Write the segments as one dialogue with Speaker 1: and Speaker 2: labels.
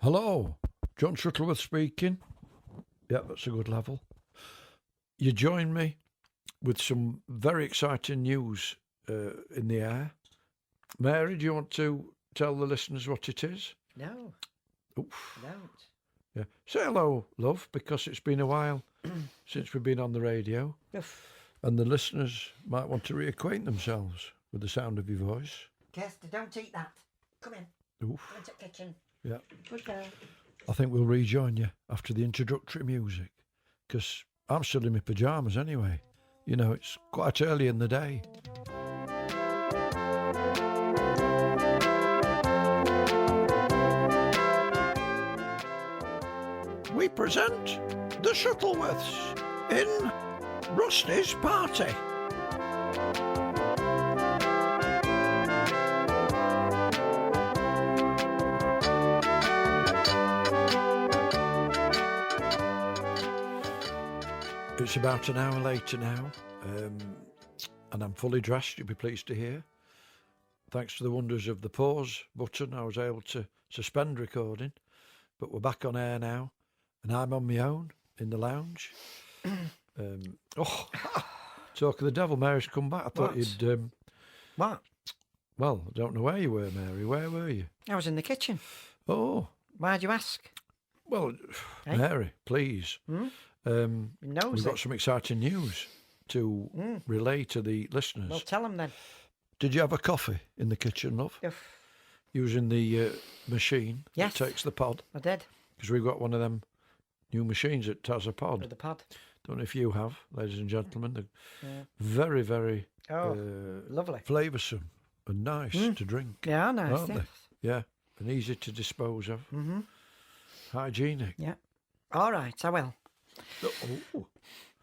Speaker 1: Hello, John Shuttleworth speaking. Yeah, that's a good level. You join me with some very exciting news in the air. Mary, do you want to tell the listeners what it is?
Speaker 2: No.
Speaker 1: Oof.
Speaker 2: I don't.
Speaker 1: Yeah. Say hello, love, because it's been a while since we've been on the radio.
Speaker 2: Oof.
Speaker 1: And the listeners might want to reacquaint themselves with the sound of your voice.
Speaker 2: Kirsty, don't eat that. Come in.
Speaker 1: Oof.
Speaker 2: Go into the kitchen.
Speaker 1: Yeah.
Speaker 2: Good girl.
Speaker 1: I think we'll rejoin you after the introductory music, because I'm still in my pyjamas anyway. You know, it's quite early in the day. We present the Shuttleworths in Rusty's Party. It's about an hour later now, and I'm fully dressed, you'll be pleased to hear. Thanks to the wonders of the pause button, I was able to suspend recording, but we're back on air now, and I'm on my own in the lounge. Talk of the devil, Mary's come back. I thought
Speaker 2: What?
Speaker 1: you'd...
Speaker 2: What?
Speaker 1: Well, I don't know where you were, Mary. Where were you?
Speaker 2: I was in the kitchen.
Speaker 1: Oh,
Speaker 2: Why'd you ask?
Speaker 1: well,
Speaker 2: Eh?
Speaker 1: Mary, please. We've
Speaker 2: Nosy.
Speaker 1: got some exciting news to relay to the listeners.
Speaker 2: Well, tell them then.
Speaker 1: Did you have a coffee in the kitchen, love?
Speaker 2: Oof.
Speaker 1: Using the machine
Speaker 2: Yes.
Speaker 1: that takes the pod?
Speaker 2: I did.
Speaker 1: Because we've got one of them new machines that has a pod.
Speaker 2: With the pod.
Speaker 1: Don't know if you have, ladies and gentlemen. They're
Speaker 2: Yeah.
Speaker 1: very, very
Speaker 2: Oh, lovely.
Speaker 1: flavoursome and nice to drink.
Speaker 2: Yeah, nice.
Speaker 1: Aren't
Speaker 2: Yes.
Speaker 1: they? Yeah, and easy to dispose of.
Speaker 2: Mm-hmm.
Speaker 1: Hygienic.
Speaker 2: Yeah. All right, I will.
Speaker 1: Oh,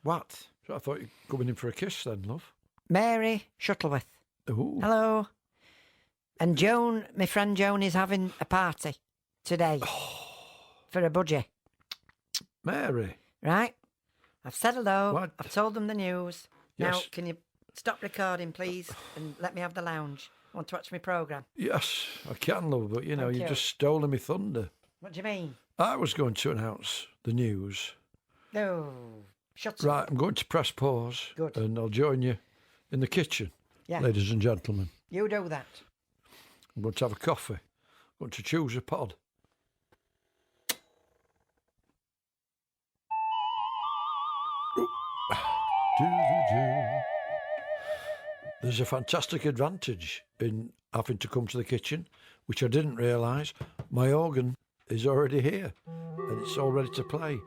Speaker 2: What?
Speaker 1: so I thought you were coming in for a kiss then, love.
Speaker 2: Mary Shuttleworth.
Speaker 1: Oh,
Speaker 2: Hello. And Joan, my friend Joan, is having a party today for a budgie.
Speaker 1: Mary.
Speaker 2: Right? I've said hello.
Speaker 1: What?
Speaker 2: I've told them the news. Now,
Speaker 1: Yes.
Speaker 2: can you stop recording, please, and let me have the lounge? I want to watch my programme.
Speaker 1: Yes, I can, love, but you know,
Speaker 2: Thank
Speaker 1: you've
Speaker 2: you.
Speaker 1: just stolen me thunder.
Speaker 2: What do you mean?
Speaker 1: I was going to announce the news.
Speaker 2: No. Shut up.
Speaker 1: Right, I'm going to press pause.
Speaker 2: Good.
Speaker 1: And I'll join you in the kitchen,
Speaker 2: Yeah.
Speaker 1: ladies and gentlemen.
Speaker 2: You do that.
Speaker 1: I'm going to have a coffee. I'm going to choose a pod. There's a fantastic advantage in having to come to the kitchen, which I didn't realise. My organ is already here and it's all ready to play.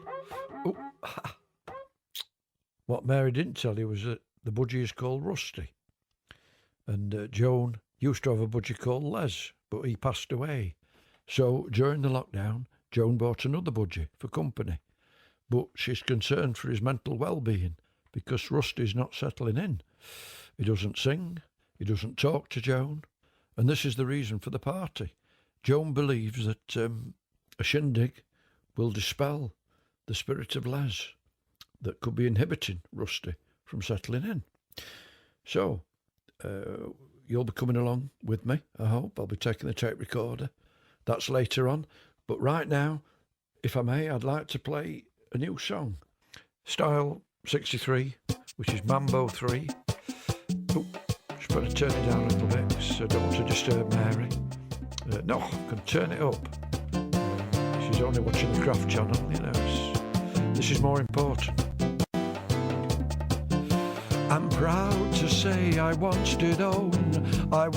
Speaker 1: Oh. What Mary didn't tell you was that the budgie is called Rusty. And Joan used to have a budgie called Les, but he passed away. So during the lockdown, Joan bought another budgie for company. But she's concerned for his mental well-being because Rusty's not settling in. He doesn't sing, he doesn't talk to Joan, and this is the reason for the party. Joan believes that a shindig will dispel the spirit of Les that could be inhibiting Rusty from settling in. So, you'll be coming along with me, I hope. I'll be taking the tape recorder. That's later on. But right now, if I may, I'd like to play a new song. Style 63, which is Mambo 3. Oh, just better turn it down a little bit because I don't want to disturb Mary. No, I can turn it up. She's only watching the Craft Channel, you know. This is more important. I'm proud to say I once did own a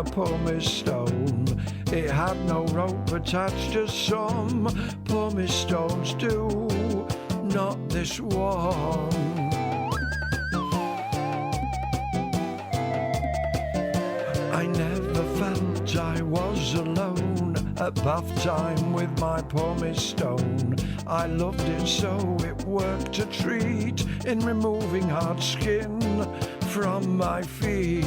Speaker 1: pumice stone. It had no rope attached as some pumice stones do, not this one. I never felt I was alone at bath time with my pumice stone. I loved it so it worked a treat in removing hard skin from my feet.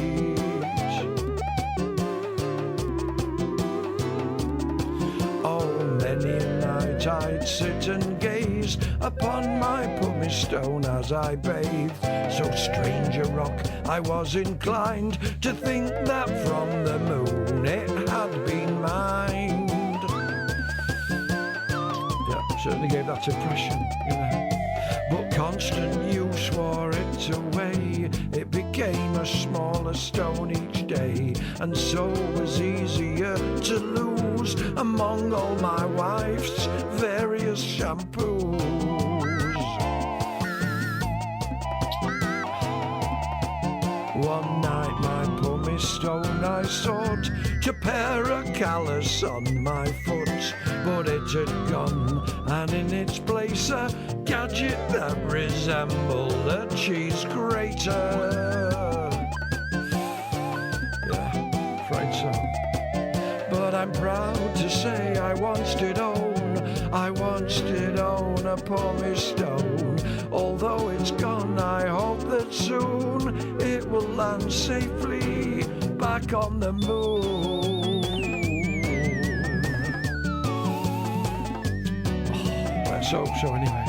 Speaker 1: Oh, many a night I'd sit and gaze upon my pumice stone as I bathed. So strange a rock I was inclined to think that from the moon it had been mined. certainly gave that impression, you know. But constant use wore it away. It became a smaller stone each day, and so was easier to lose among all my wife's various shampoos. One night my pumice stone I sought to pair a callus on my foot, but it had gone, and in its place a gadget that resembled a cheese grater. Yeah, afraid so. But I'm proud to say I once did own a pumice stone. Although it's gone, I hope that soon it will land safely back on the moon. Oh, let's hope so anyway.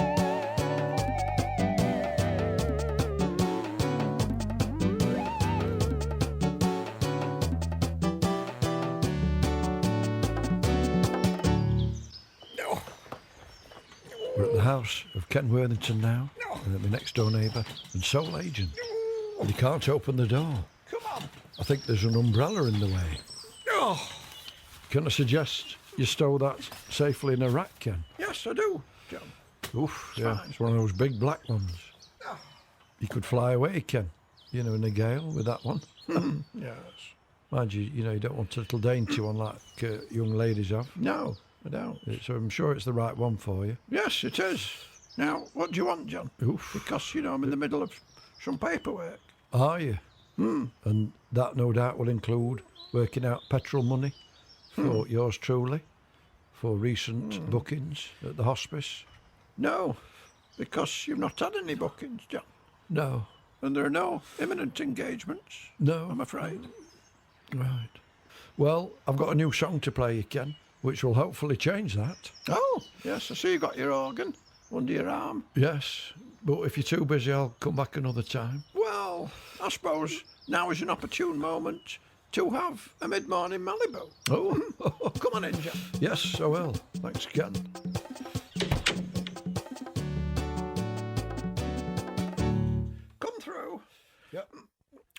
Speaker 1: We're at the house of Ken Worthington now, my next door neighbour and sole agent. And you can't open the door.
Speaker 3: Come on.
Speaker 1: I think there's an umbrella in the way.
Speaker 3: Oh,
Speaker 1: Can I suggest you stow that safely in a rack, Ken?
Speaker 3: yes, I do, John.
Speaker 1: Oof, yeah,
Speaker 3: fine.
Speaker 1: it's one of those big black ones.
Speaker 3: Oh.
Speaker 1: You could fly away, Ken, you know, in a gale with that one.
Speaker 3: Yes.
Speaker 1: Mind you, you don't want a little dainty one like young ladies have.
Speaker 3: No, I don't.
Speaker 1: So I'm sure it's the right one for you.
Speaker 3: Yes, it is. Now, what do you want, John?
Speaker 1: Oof.
Speaker 3: Because, I'm in the middle of some paperwork.
Speaker 1: Are you? And that no doubt will include working out petrol money for yours truly, for recent bookings at the hospice.
Speaker 3: No, because you've not had any bookings, John.
Speaker 1: No,
Speaker 3: And there are no imminent engagements,
Speaker 1: no.
Speaker 3: I'm afraid.
Speaker 1: Right. Well, I've got a new song to play you, Ken, which will hopefully change that.
Speaker 3: Oh, yes, I see you got your organ under your arm.
Speaker 1: Yes, but if you're too busy, I'll come back another time.
Speaker 3: Well, I suppose now is an opportune moment to have a mid-morning Malibu.
Speaker 1: Oh,
Speaker 3: Come on in, John.
Speaker 1: yes, I will. Thanks, Ken.
Speaker 3: Come through.
Speaker 1: Yep.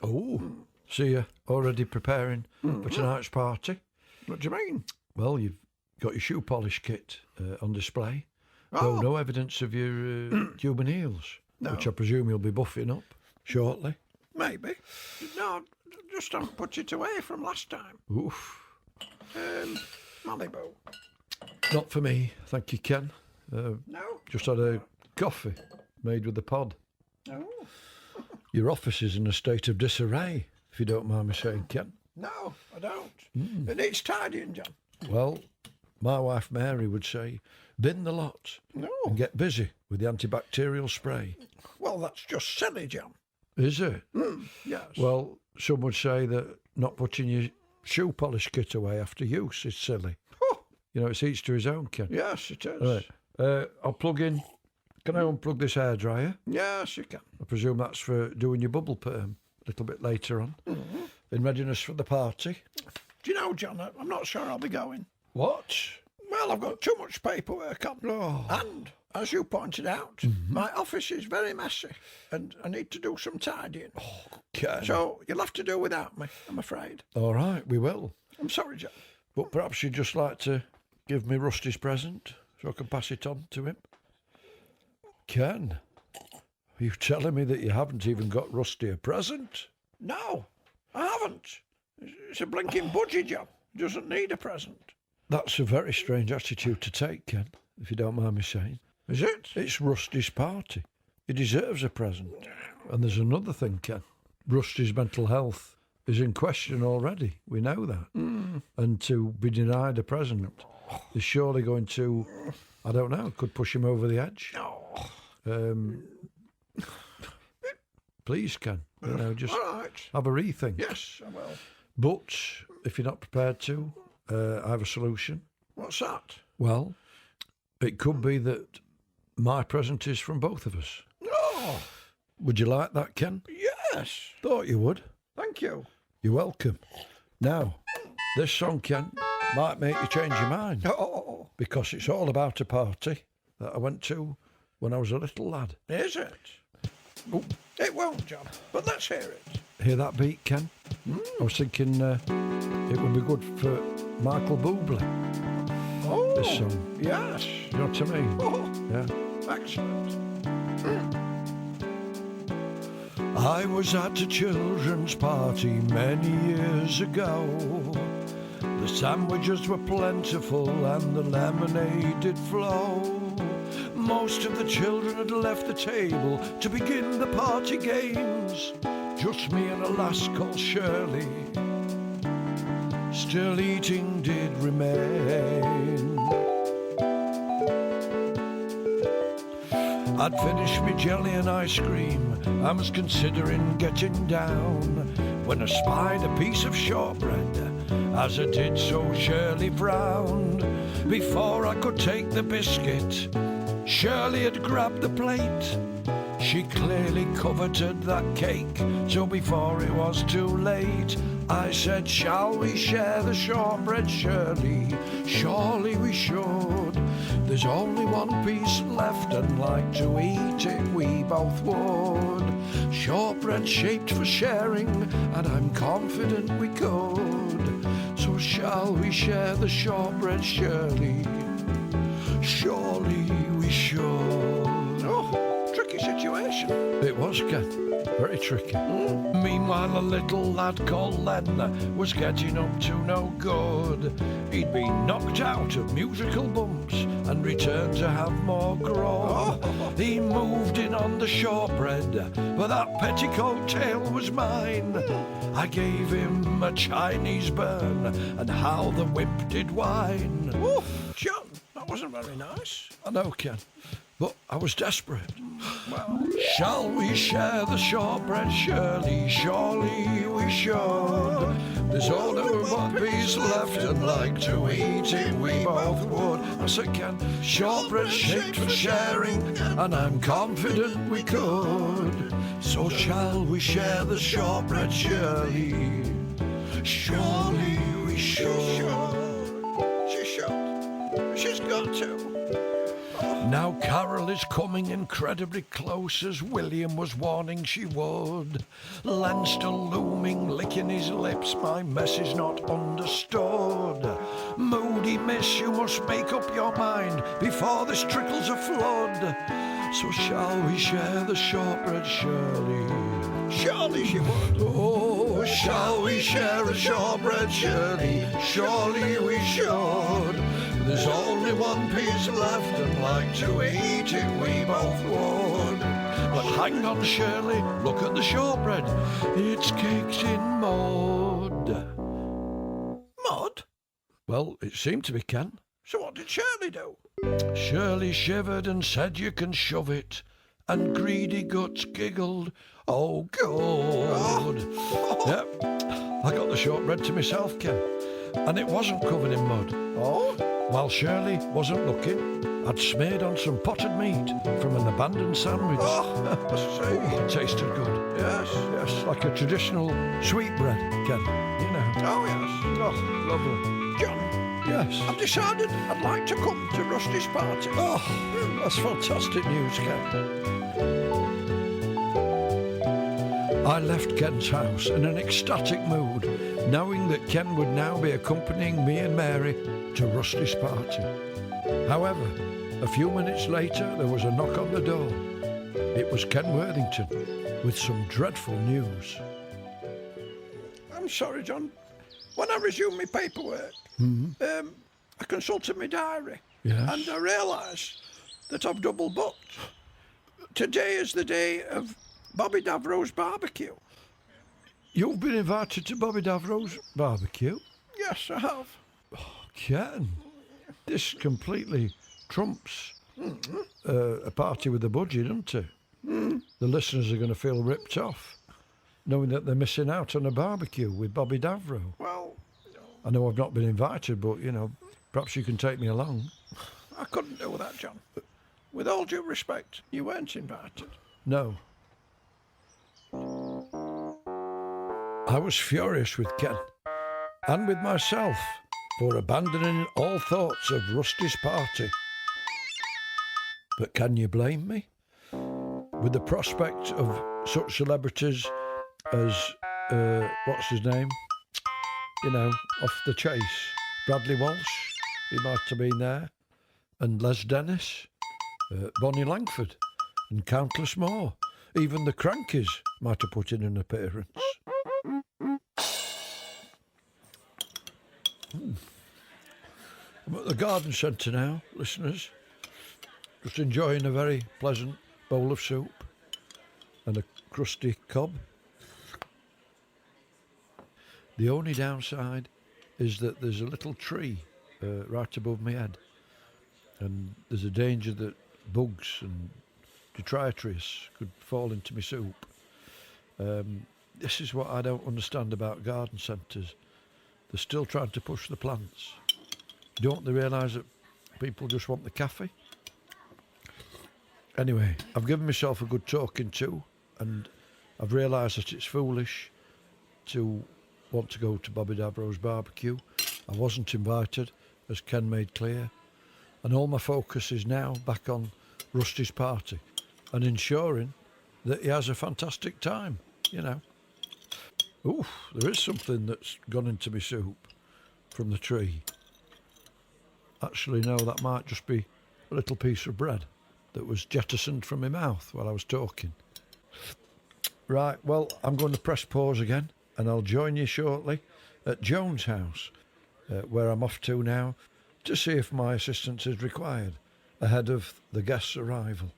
Speaker 1: Oh, see you already preparing for tonight's party.
Speaker 3: What do you mean?
Speaker 1: Well, you've got your shoe polish kit on display.
Speaker 3: Oh.
Speaker 1: Though no evidence of your human heels,
Speaker 3: No.
Speaker 1: which I presume you'll be buffing up shortly.
Speaker 3: Maybe. No, just don't put it away from last time.
Speaker 1: Oof.
Speaker 3: Malibu.
Speaker 1: Not for me, thank you, Ken.
Speaker 3: No?
Speaker 1: Just had a coffee made with the pod.
Speaker 3: No.
Speaker 1: Your office is in a state of disarray, if you don't mind me saying, Ken.
Speaker 3: No, I don't. It needs tidying, John.
Speaker 1: Well, my wife Mary would say, bin the lot
Speaker 3: No.
Speaker 1: and get busy with the antibacterial spray.
Speaker 3: Well, that's just silly, John.
Speaker 1: Is it?
Speaker 3: Yes.
Speaker 1: Well, some would say that not putting your shoe polish kit away after use is silly.
Speaker 3: Oh,
Speaker 1: It's each to his own, Ken.
Speaker 3: yes, it is.
Speaker 1: Right. I'll plug in. Can I unplug this hairdryer?
Speaker 3: Yes, you can.
Speaker 1: I presume that's for doing your bubble perm a little bit later on. In readiness for the party.
Speaker 3: Do you know, John, I'm not sure I'll be going.
Speaker 1: What?
Speaker 3: Well, I've got too much paperwork on.
Speaker 1: Oh.
Speaker 3: And, as you pointed out, my office is very messy and I need to do some tidying.
Speaker 1: Ken.
Speaker 3: So you'll have to do without me, I'm afraid.
Speaker 1: All right, we will.
Speaker 3: I'm sorry, John.
Speaker 1: But perhaps you'd just like to give me Rusty's present so I can pass it on to him. Ken, are you telling me that you haven't even got Rusty a present?
Speaker 3: No, I haven't. It's a blinking budgie job. Doesn't need a present.
Speaker 1: That's a very strange attitude to take, Ken, if you don't mind me saying.
Speaker 3: Is it?
Speaker 1: It's Rusty's party. He deserves a present. And there's another thing, Ken. Rusty's mental health is in question already. We know that. And to be denied a present is surely going to, I don't know, could push him over the edge.
Speaker 3: No.
Speaker 1: Please, Ken, just
Speaker 3: All right.
Speaker 1: have a rethink.
Speaker 3: Yes, I will.
Speaker 1: But if you're not prepared to, I have a solution.
Speaker 3: What's that?
Speaker 1: Well, it could be that my present is from both of us.
Speaker 3: Oh,
Speaker 1: Would you like that, Ken?
Speaker 3: yes.
Speaker 1: Thought you would.
Speaker 3: Thank you.
Speaker 1: You're welcome. Now, this song, Ken, might make you change your mind
Speaker 3: Oh,
Speaker 1: because it's all about a party that I went to when I was a little lad.
Speaker 3: Is it? Oh, it won't, John, but let's hear it.
Speaker 1: Hear that beat, Ken? I was thinking it would be good for Michael Bublé,
Speaker 3: Oh,
Speaker 1: this song.
Speaker 3: yes.
Speaker 1: You know what I mean?
Speaker 3: Oh,
Speaker 1: Yeah.
Speaker 3: excellent.
Speaker 1: I was at a children's party many years ago. The sandwiches were plentiful and the lemonade did flow. Most of the children had left the table to begin the party games. Just me and a lass called Shirley, still eating did remain. I'd finished me jelly and ice cream, I was considering getting down, when I spied a piece of shortbread. As I did so, Shirley frowned. Before I could take the biscuit, Shirley had grabbed the plate. She clearly coveted that cake, so before it was too late, I said, shall we share the shortbread, Shirley? Surely we should. There's only one piece left and like to eat it we both would. Shortbread shaped for sharing and I'm confident we could. So shall we share the shortbread, Shirley? Surely we should.
Speaker 3: Oh, tricky situation.
Speaker 1: It was, Ken. Very tricky. Meanwhile, a little lad called Len was getting up to no good. He'd been knocked out of musical bumps and returned to have more grog. He moved in on the shortbread, but that petticoat tail was mine. I gave him a Chinese burn, and how the whip did whine.
Speaker 3: Oh, John, that wasn't very nice.
Speaker 1: I know, Ken, but I was desperate.
Speaker 3: Well,
Speaker 1: Shall we share the shortbread, Shirley? Surely we should. There's only one piece left and like to eat it we both would. I said, Ken, shortbread shaped for sharing and I'm confident we could. So shall we share the shortbread, Shirley? Surely we should.
Speaker 3: she should. She's got to.
Speaker 1: Now Carol is coming incredibly close, as William was warning she would. Len still looming, licking his lips, my mess is not understood. Moody miss, you must make up your mind before this trickles a flood. So shall we share the shortbread, Shirley?
Speaker 3: Surely she would.
Speaker 1: Oh, shall we share a shortbread, Shirley? Surely we should. There's only one piece left and like to eat it we both would. But hang on, Shirley, look at the shortbread. It's caked in mud.
Speaker 3: Mud?
Speaker 1: Well, it seemed to be, Ken.
Speaker 3: So what did Shirley do?
Speaker 1: Shirley shivered and said you can shove it. And greedy guts giggled, oh, good. Yep, I got the shortbread to myself, Ken. And it wasn't covered in mud.
Speaker 3: Oh?
Speaker 1: While Shirley wasn't looking, I'd smeared on some potted meat from an abandoned sandwich.
Speaker 3: Oh, I see.
Speaker 1: It tasted good.
Speaker 3: Yes.
Speaker 1: Yes, like a traditional sweetbread, Ken. You know.
Speaker 3: Oh, yes.
Speaker 1: Oh, lovely.
Speaker 3: John,
Speaker 1: Yes.
Speaker 3: I've decided I'd like to come to Rusty's party.
Speaker 1: Oh, that's fantastic news, Ken. I left Ken's house in an ecstatic mood, knowing that Ken would now be accompanying me and Mary to Rusty's party. However, a few minutes later there was a knock on the door. It was Ken Worthington with some dreadful news.
Speaker 3: I'm sorry, John. When I resumed my paperwork, I consulted my diary.
Speaker 1: Yes.
Speaker 3: And I realised that I've double booked. Today is the day of Bobby Davro's barbecue.
Speaker 1: You've been invited to Bobby Davro's barbecue?
Speaker 3: Yes, I have.
Speaker 1: Ken, this completely trumps a party with a budget, doesn't it? The listeners are going to feel ripped off, knowing that they're missing out on a barbecue with Bobby Davro.
Speaker 3: Well,
Speaker 1: I know I've not been invited, but, perhaps you can take me along.
Speaker 3: I couldn't do that, John. With all due respect, you weren't invited.
Speaker 1: No. I was furious with Ken and with myself for abandoning all thoughts of Rusty's party. But can you blame me? With the prospect of such celebrities as, what's his name? You know, off the chase. Bradley Walsh, he might have been there. And Les Dennis, Bonnie Langford, and countless more. Even the Crankies might have put in an appearance. I'm at the garden centre now, listeners. Just enjoying a very pleasant bowl of soup and a crusty cob. The only downside is that there's a little tree right above my head, and there's a danger that bugs and detritus could fall into my soup. This is what I don't understand about garden centres. They're still trying to push the plants. Don't they realise that people just want the cafe? Anyway, I've given myself a good talking to, and I've realised that it's foolish to want to go to Bobby Davro's barbecue. I wasn't invited, as Ken made clear, and all my focus is now back on Rusty's party and ensuring that he has a fantastic time, you know. Oof, there is something that's gone into my soup from the tree. Actually, no, that might just be a little piece of bread that was jettisoned from my mouth while I was talking. Right, well, I'm going to press pause again, and I'll join you shortly at Joan's house, where I'm off to now, to see if my assistance is required ahead of the guest's arrival.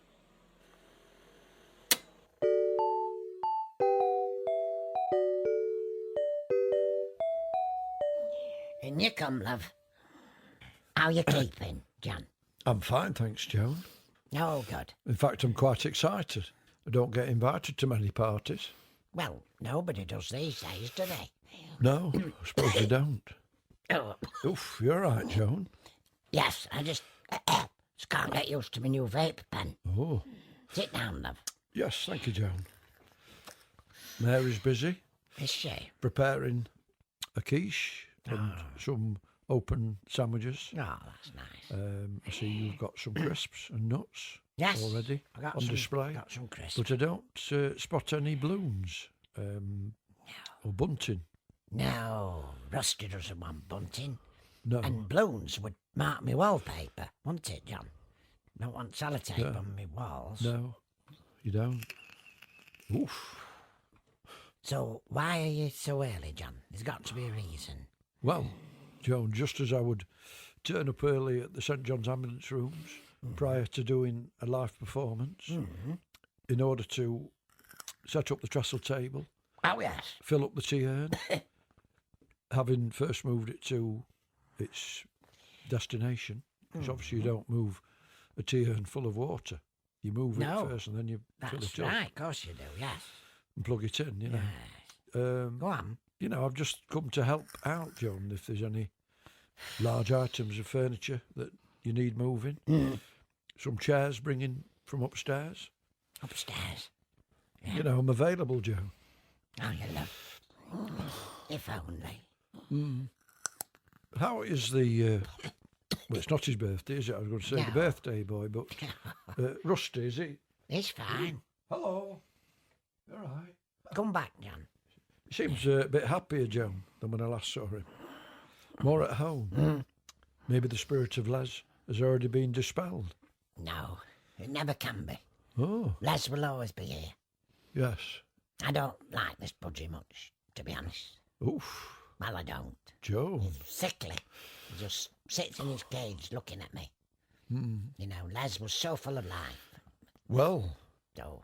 Speaker 2: In you come, love. How you keeping, John?
Speaker 1: I'm fine, thanks, Joan.
Speaker 2: Oh, good.
Speaker 1: In fact, I'm quite excited. I don't get invited to many parties.
Speaker 2: Well, nobody does these days, do they?
Speaker 1: No, I suppose they don't.
Speaker 2: Oh,
Speaker 1: Oof, you're right, Joan.
Speaker 2: yes, I just can't get used to my new vape pen.
Speaker 1: Oh,
Speaker 2: Sit down, love.
Speaker 1: yes, thank you, Joan. Mary's busy
Speaker 2: Is she?
Speaker 1: preparing a quiche and some open sandwiches.
Speaker 2: Oh, that's nice.
Speaker 1: I see you've got some crisps and nuts
Speaker 2: Yes,
Speaker 1: already
Speaker 2: I got
Speaker 1: on
Speaker 2: some,
Speaker 1: display.
Speaker 2: Got some crisps.
Speaker 1: But I don't spot any balloons or bunting.
Speaker 2: No, Rusty doesn't want bunting.
Speaker 1: No.
Speaker 2: And balloons would mark me wallpaper, wouldn't it, John? Don't want sellotape
Speaker 1: Yeah.
Speaker 2: on me walls.
Speaker 1: No, you don't. Oof.
Speaker 2: So why are you so early, John? There's got to be a reason.
Speaker 1: Well, Joan, just as I would turn up early at the St John's ambulance rooms prior to doing a live performance in order to set up the trestle table,
Speaker 2: Oh, yes.
Speaker 1: fill up the tea urn, having first moved it to its destination, because obviously you don't move a tea urn full of water. You move
Speaker 2: No,
Speaker 1: it first and then you fill
Speaker 2: That's
Speaker 1: it up
Speaker 2: right, of course you do, yes.
Speaker 1: and plug it in, you know.
Speaker 2: Yes. Go on.
Speaker 1: You know, I've just come to help out, Joan, if there's any large items of furniture that you need moving. Some chairs bringing from upstairs.
Speaker 2: Upstairs.
Speaker 1: You know, I'm available, Joan.
Speaker 2: Oh, you love. If only.
Speaker 1: How is the... well, it's not his birthday, is it? I was going to say the
Speaker 2: No.
Speaker 1: birthday boy, but... Rusty, is he?
Speaker 2: It's fine.
Speaker 1: Hello. All right.
Speaker 2: Come back, John.
Speaker 1: He seems a bit happier, Joan, than when I last saw him. More at home. Maybe the spirit of Les has already been dispelled.
Speaker 2: No, it never can be.
Speaker 1: Oh,
Speaker 2: Les will always be here.
Speaker 1: yes.
Speaker 2: I don't like this budgie much, to be honest.
Speaker 1: Oof,
Speaker 2: Well, I don't.
Speaker 1: Joan.
Speaker 2: Sickly. He just sits in his cage looking at me. You know, Les was so full of life.
Speaker 1: Well,
Speaker 2: So,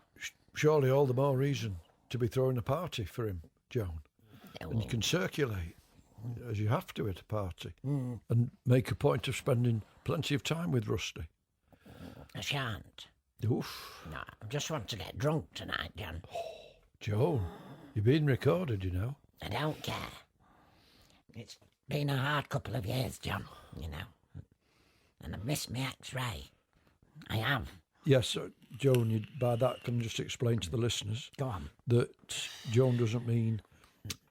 Speaker 1: surely all the more reason to be throwing a party for him, Joan.
Speaker 2: no,
Speaker 1: And you can circulate, as you have to at a party, and make a point of spending plenty of time with Rusty.
Speaker 2: I shan't.
Speaker 1: Oof,
Speaker 2: No, I just want to get drunk tonight, John.
Speaker 1: Joan, you're being recorded, you know.
Speaker 2: I don't care. It's been a hard couple of years, John, you know. And I've missed my X-ray. I have.
Speaker 1: Yes, Joan, you, by that can just explain to the listeners
Speaker 2: Go on.
Speaker 1: that Joan doesn't mean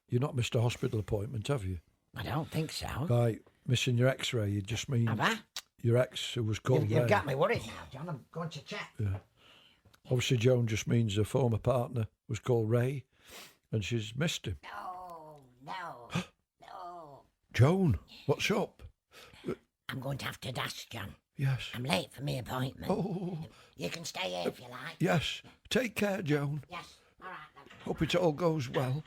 Speaker 1: you're not missed a hospital appointment, have you?
Speaker 2: I don't think so.
Speaker 1: By missing your X-ray, you just mean
Speaker 2: Have I?
Speaker 1: your ex who was called
Speaker 2: You've
Speaker 1: Ray.
Speaker 2: got me worried now, John. I'm going to check.
Speaker 1: Yeah. Obviously, Joan just means her former partner was called Ray, and she's missed him.
Speaker 2: No.
Speaker 1: Joan, what's up?
Speaker 2: I'm going to have to dash, John.
Speaker 1: Yes.
Speaker 2: I'm late for my appointment.
Speaker 1: Oh,
Speaker 2: You can stay here if you like.
Speaker 1: yes. Take care, Joan.
Speaker 2: Yes. All right, then.
Speaker 1: Hope it all goes well.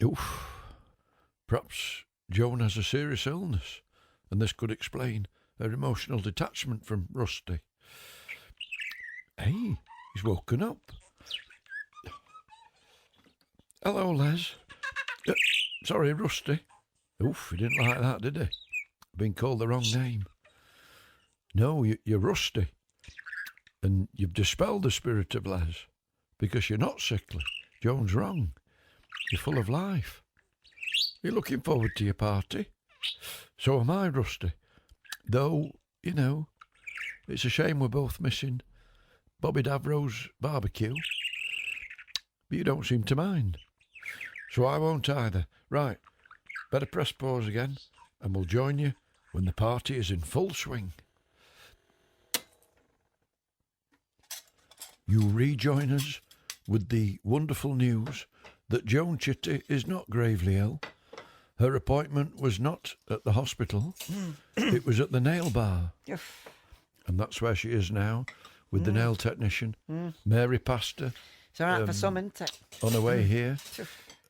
Speaker 1: Oof. Perhaps Joan has a serious illness, and this could explain her emotional detachment from Rusty. Hey, he's woken up. Hello, Les. Sorry, Rusty. Oof, he didn't like that, did he? Been called the wrong name. No, you're Rusty. And you've dispelled the spirit of Les, because you're not sickly. Joan's wrong. You're full of life. You're looking forward to your party. So am I, Rusty. Though, you know, it's a shame we're both missing Bobby Davro's barbecue. But you don't seem to mind. So I won't either. Right, better press pause again, and we'll join you when the party is in full swing. You rejoin us with the wonderful news that Joan Chitty is not gravely ill. Her appointment was not at the hospital. It was at the nail bar. And that's where she is now, with the nail technician. Mary passed her
Speaker 2: It's all right for some, isn't it?
Speaker 1: on her way here.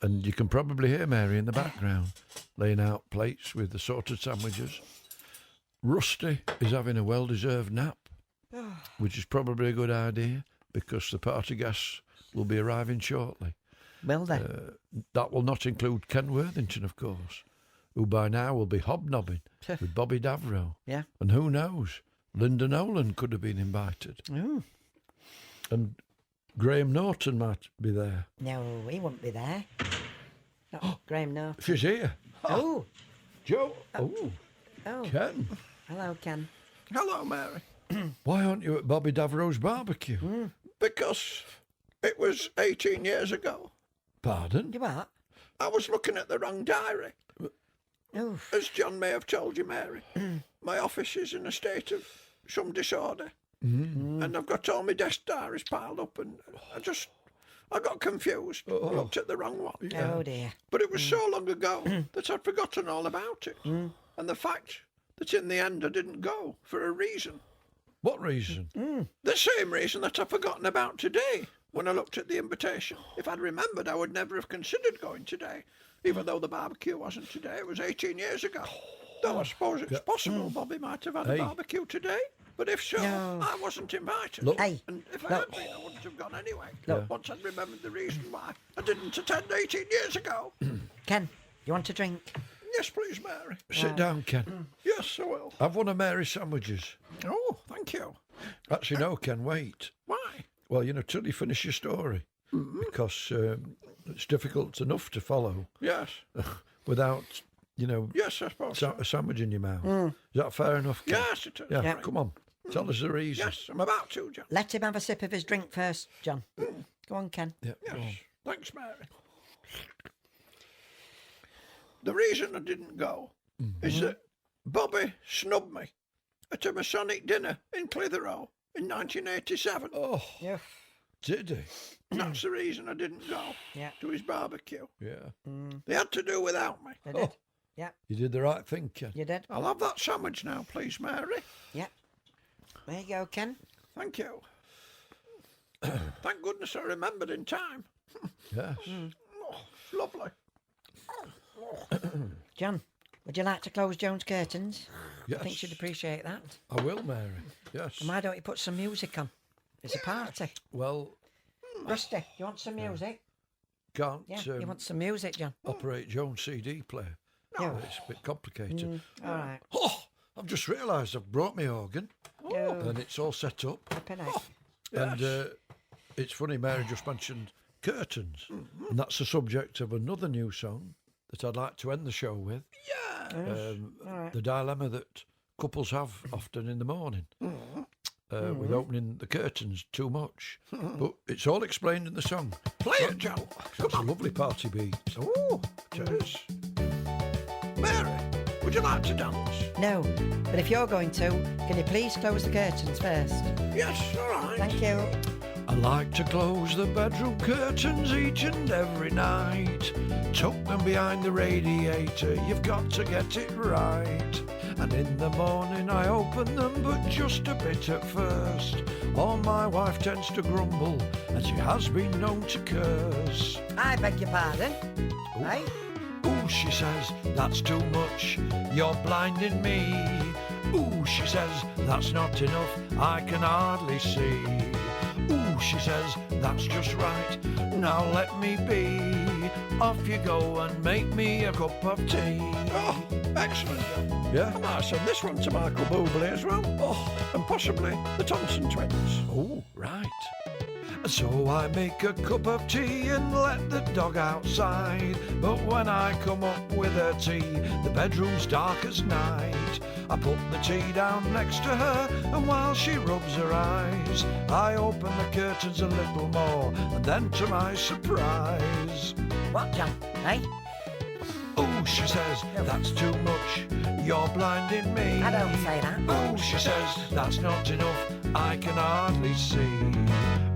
Speaker 1: And you can probably hear Mary in the background, laying out plates with assorted sandwiches. Rusty is having a well-deserved nap, which is probably a good idea, because the party guests will be arriving shortly.
Speaker 2: Will they?
Speaker 1: That will not include Ken Worthington, of course, who by now will be hobnobbing with Bobby Davro.
Speaker 2: Yeah.
Speaker 1: And who knows, Linda Nolan could have been invited.
Speaker 2: Ooh.
Speaker 1: And Graham Norton might be there.
Speaker 2: No, he won't be there. Not Graham, no.
Speaker 1: She's here.
Speaker 2: Oh.
Speaker 1: Joe. Oh,
Speaker 2: Oh.
Speaker 1: Ken.
Speaker 2: Hello, Ken.
Speaker 3: Hello, Mary.
Speaker 1: Why aren't you at Bobby Davro's barbecue?
Speaker 3: Because it was 18 years ago.
Speaker 1: Pardon?
Speaker 2: You what?
Speaker 3: I was looking at the wrong diary.
Speaker 2: Oh.
Speaker 3: As John may have told you, Mary, my office is in a state of some disorder. And I've got all my desk diaries piled up, and I got confused. I looked at the wrong one.
Speaker 2: Oh, dear.
Speaker 3: But it was so long ago that I'd forgotten all about it. And the fact that in the end I didn't go for a reason.
Speaker 1: What reason?
Speaker 3: The same reason that I've forgotten about today. When I looked at the invitation, if I'd remembered, I would never have considered going today. Even though the barbecue wasn't today, it was 18 years ago. Though I suppose it's possible Bobby might have had a barbecue today. But if so,
Speaker 2: No.
Speaker 3: I wasn't invited.
Speaker 1: Look.
Speaker 2: Hey.
Speaker 3: And if I had been, I wouldn't have gone anyway. Once I'd remembered the reason why I didn't attend 18 years ago.
Speaker 2: Ken, you want a drink?
Speaker 3: Yes, please, Mary.
Speaker 1: Sit down, Ken.
Speaker 3: Yes, I will.
Speaker 1: Have one of Mary's sandwiches.
Speaker 3: Oh, thank you.
Speaker 1: Actually, no, Ken, wait.
Speaker 3: Why?
Speaker 1: Well, till you finish your story. Because it's difficult enough to follow
Speaker 3: Yes.
Speaker 1: without,
Speaker 3: Yes, I suppose.
Speaker 1: a sandwich in your mouth. Is that fair enough, Ken?
Speaker 3: Yes, it is.
Speaker 1: Yeah,
Speaker 2: Yeah.
Speaker 1: come on. Tell us the reason.
Speaker 3: Yes, I'm about to, John.
Speaker 2: Let him have a sip of his drink first, John. Go on, Ken.
Speaker 1: Yeah, go on.
Speaker 3: Yes. Thanks, Mary. The reason I didn't go is that Bobby snubbed me at a Masonic dinner in Clitheroe in 1987.
Speaker 1: Oh,
Speaker 2: Yeah.
Speaker 1: did he?
Speaker 3: That's the reason I didn't go
Speaker 2: Yeah.
Speaker 3: to his barbecue.
Speaker 1: Yeah.
Speaker 3: They had to do without me.
Speaker 2: They did. Yeah,
Speaker 1: You did the right thing, Ken.
Speaker 2: you did.
Speaker 3: I'll have that sandwich now, please, Mary.
Speaker 2: Yeah. There you go, Ken.
Speaker 3: Thank you. Thank goodness I remembered in time.
Speaker 1: Yes.
Speaker 3: Oh, it's lovely.
Speaker 2: John, would you like to close Joan's curtains?
Speaker 1: Yes.
Speaker 2: I think she'd appreciate that.
Speaker 1: I will, Mary. Yes.
Speaker 2: And why don't you put some music on? It's a party.
Speaker 1: Well,
Speaker 2: Rusty, you want some music?
Speaker 1: can't
Speaker 2: Yeah, you want some music, John?
Speaker 1: operate Joan's CD player.
Speaker 2: Yeah.
Speaker 1: It's a bit complicated.
Speaker 2: All right.
Speaker 1: Oh, I've just realised I've brought my organ
Speaker 2: Oh,
Speaker 1: and it's all set up.
Speaker 2: flipping heck.
Speaker 1: And it's funny, Mary just mentioned curtains. And that's the subject of another new song that I'd like to end the show with.
Speaker 2: Right.
Speaker 1: The dilemma that couples have often in the morning with opening the curtains too much. But it's all explained in the song.
Speaker 3: Play it, Joe.
Speaker 1: It's a lovely party beat.
Speaker 3: Oh, it is. Mary, Would you like to dance?
Speaker 4: No, but if you're going to, can you please close the curtains first?
Speaker 3: Yes, all right.
Speaker 4: Thank you.
Speaker 1: I like to close the bedroom curtains each and every night. Tuck them behind the radiator, you've got to get it right. And in the morning I open them, but just a bit at first. Or my wife tends to grumble, and she has been known to curse.
Speaker 4: I beg your pardon. Hey?
Speaker 1: Ooh, she says, that's too much, you're blinding me. Ooh, she says, that's not enough, I can hardly see. Ooh, she says, that's just right, now let me be. Off you go and make me a cup of tea.
Speaker 3: Oh, excellent, John.
Speaker 1: Yeah?
Speaker 3: I might send this one to Michael Bublé as well. Oh, and possibly the Thompson twins.
Speaker 1: Oh, right. So I make a cup of tea and let the dog outside. But when I come up with her tea, the bedroom's dark as night. I put the tea down next to her, and while she rubs her eyes, I open the curtains a little more, and then to my surprise,
Speaker 4: What, John? Hey?
Speaker 1: oh, she says, that's too much, you're blinding me.
Speaker 4: I don't say that.
Speaker 1: Oh, she says, that's not enough, I can hardly see.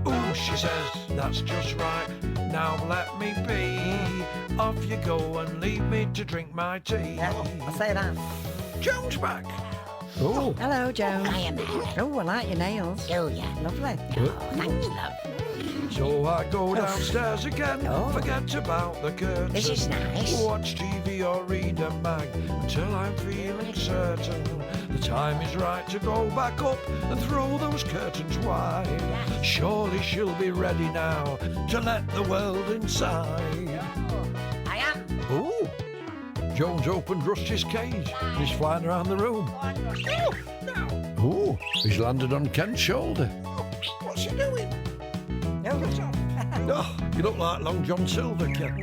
Speaker 1: Oh, she says, that's just right, now let me be. Off you go and leave me to drink my tea.
Speaker 4: Yeah, I say that.
Speaker 3: Joan's back.
Speaker 1: Oh,
Speaker 4: Hello, Joan.
Speaker 2: Hiya, mate.
Speaker 4: Oh, I like your nails.
Speaker 2: Do ya?
Speaker 4: Lovely.
Speaker 2: Oh, thanks, love.
Speaker 1: so I go downstairs again,
Speaker 4: Oh.
Speaker 1: forget about the curtain.
Speaker 2: This is nice.
Speaker 1: Watch TV or read a mag until I'm feeling certain the time is right to go back up and throw those curtains wide. Surely she'll be ready now to let the world inside.
Speaker 2: I am.
Speaker 1: Oh, Jones opened Rusty's cage. He's flying around the room.
Speaker 3: Oh, now,
Speaker 1: Oh, he's landed on Ken's shoulder.
Speaker 3: what's he doing?
Speaker 4: No,
Speaker 1: Oh, you look like Long John Silver, Ken.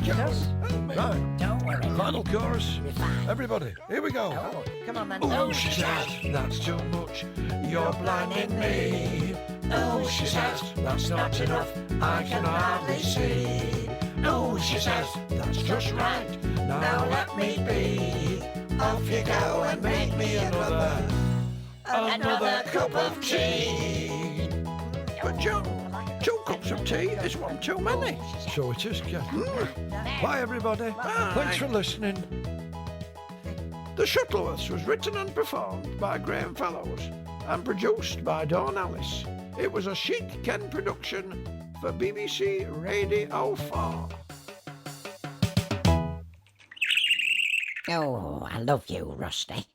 Speaker 4: Jones.
Speaker 3: Help me.
Speaker 1: Right,
Speaker 2: Don't worry.
Speaker 1: final chorus.
Speaker 2: You're fine.
Speaker 1: Everybody, here we go.
Speaker 4: Oh, come on then.
Speaker 1: Oh, she says, that's too much, you're blinding me. Oh, she says, that's not enough, I can hardly see. Oh, she says, that's just right, now let me be. Off you go and make me another cup of tea.
Speaker 3: But Joan, 2 cups of tea is one too many.
Speaker 1: So it is, Ken. Bye, everybody. Thanks for listening.
Speaker 3: The Shuttleworths was written and performed by Graham Fellows and produced by Dawn Ellis. It was a chic Ken production for BBC Radio 4.
Speaker 2: Oh, I love you, Rusty.